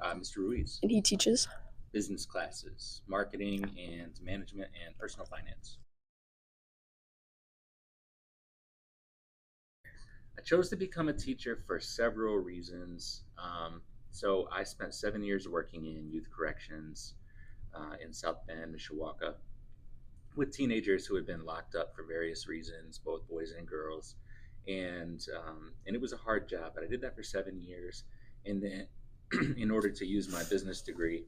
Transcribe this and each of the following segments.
Mr. Ruiz. And he teaches. Business classes, marketing and management, and personal finance. I chose to become a teacher for several reasons. So I spent 7 years working in youth corrections in South Bend, Mishawaka, with teenagers who had been locked up for various reasons, both boys and girls, and it was a hard job. But I did that for 7 years, and then in order to use my business degree,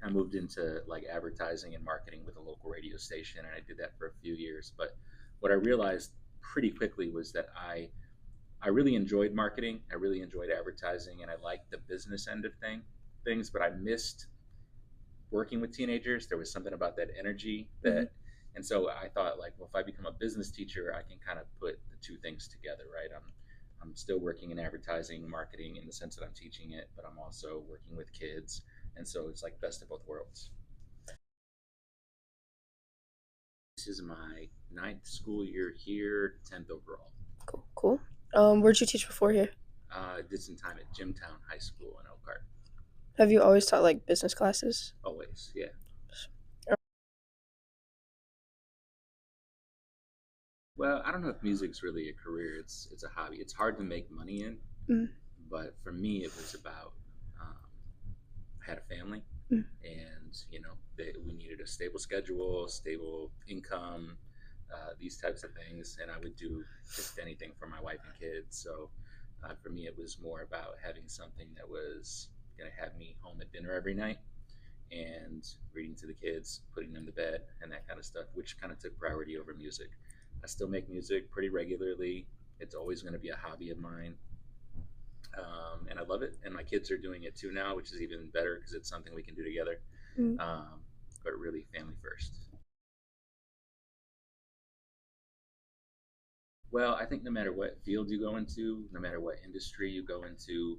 I moved into like advertising and marketing with a local radio station, and I did that for a few years. But what I realized pretty quickly was that I really enjoyed marketing, I really enjoyed advertising, and I liked the business end of things. But I missed working with teenagers. There was something about that energy Hmm. that, and so I thought like, well, if I become a business teacher, I can kind of put the two things together, right? I'm still working in advertising and marketing in the sense that I'm teaching it, but I'm also working with kids, and so it's like best of both worlds. This is my ninth school year here, 10th overall. Cool. Cool. Where'd you teach before here? Did some time at Jimtown High School in Elkhart. Have you always taught like business classes? Always, yeah. Well, I don't know if music's really a career. It's a hobby. It's hard to make money in, Mm, but for me, it was about um, I had a family, mm, and we needed a stable schedule, stable income, these types of things, and I would do just anything for my wife and kids. So for me, it was more about having something that was going to have me home at dinner every night and reading to the kids, putting them to bed, and that kind of stuff, which kind of took priority over music. I still make music pretty regularly. It's always going to be a hobby of mine, and I love it. And my kids are doing it too now, which is even better because it's something we can do together. mm. Um, but really, family first. Well, I think no matter what field you go into, no matter what industry you go into,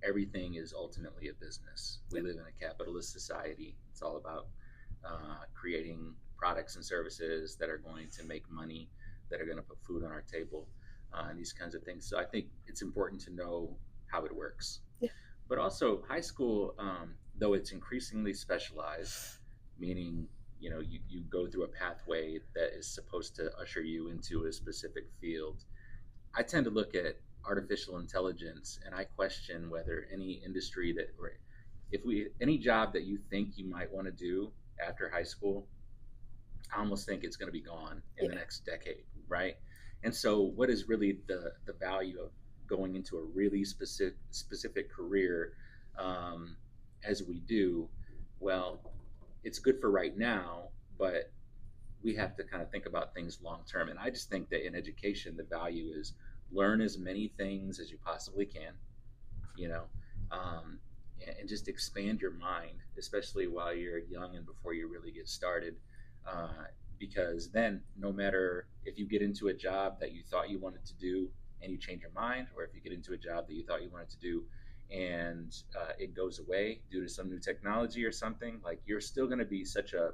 everything is ultimately a business. We Yep. live in a capitalist society. It's all about creating products and services that are going to make money, that are going to put food on our table, and these kinds of things. So I think it's important to know how it works. Yeah. But also, high school, though it's increasingly specialized, meaning you go through a pathway that is supposed to usher you into a specific field. I tend to look at artificial intelligence and I question whether any industry that, or if we, any job that you think you might want to do after high school, I almost think it's going to be gone in the Yeah. next decade, right? And so, what is really the value of going into a really specific career um, as we do? Well, it's good for right now, but we have to kind of think about things long term. And I just think that in education, the value is learn as many things as you possibly can, you know, um, and just expand your mind, especially while you're young and before you really get started. Uh, because then, no matter if you get into a job that you thought you wanted to do and you change your mind, or if you get into a job that you thought you wanted to do and it goes away due to some new technology or something, like you're still going to be such a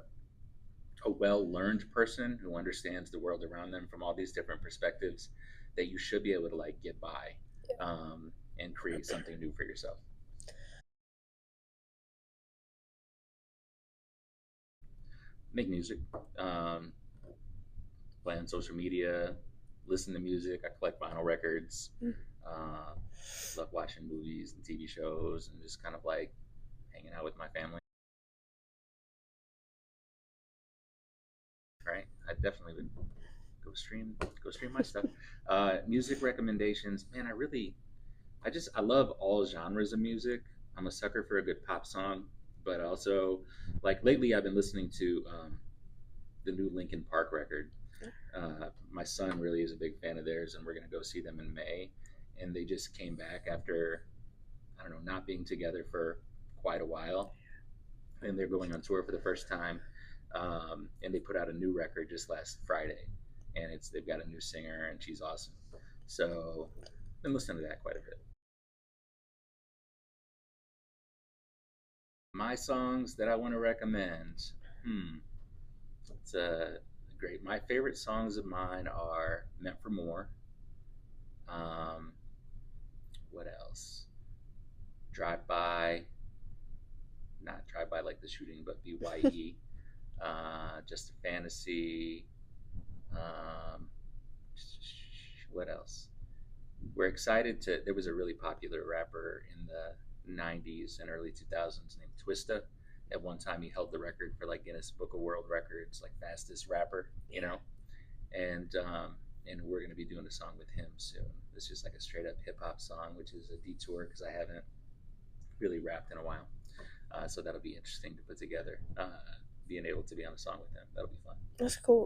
well learned person who understands the world around them from all these different perspectives that you should be able to like get by um, and create something new for yourself. Make music, um, play on social media, listen to music. I collect vinyl records. Mm. Uh, love watching movies and TV shows and just kind of like hanging out with my family. Right? I definitely would go stream my stuff. Music recommendations, man. I love all genres of music. I'm a sucker for a good pop song, but also like lately I've been listening to the new Linkin Park record. My son really is a big fan of theirs, and we're gonna go see them in May. And they just came back after I don't know not being together for quite a while, and they're going on tour for the first time. And they put out a new record just last Friday, and they've got a new singer, and she's awesome. So I've been listening to that quite a bit. My songs that I want to recommend. Hmm, it's a great. My favorite songs of mine are "Meant for More." Um, what else? Drive By, not Drive By like the shooting, but BYE. Just a Fantasy. Um, what else? We're excited to. There was a really popular rapper in the '90s and early 2000s named Twista. At one time, he held the record for like Guinness Book of World Records, like fastest rapper, Yeah. and we're going to be doing a song with him soon. It's just like a straight up hip hop song, which is a detour because I haven't really rapped in a while. So that'll be interesting to put together. Being able to be on a song with him, that'll be fun. That's cool.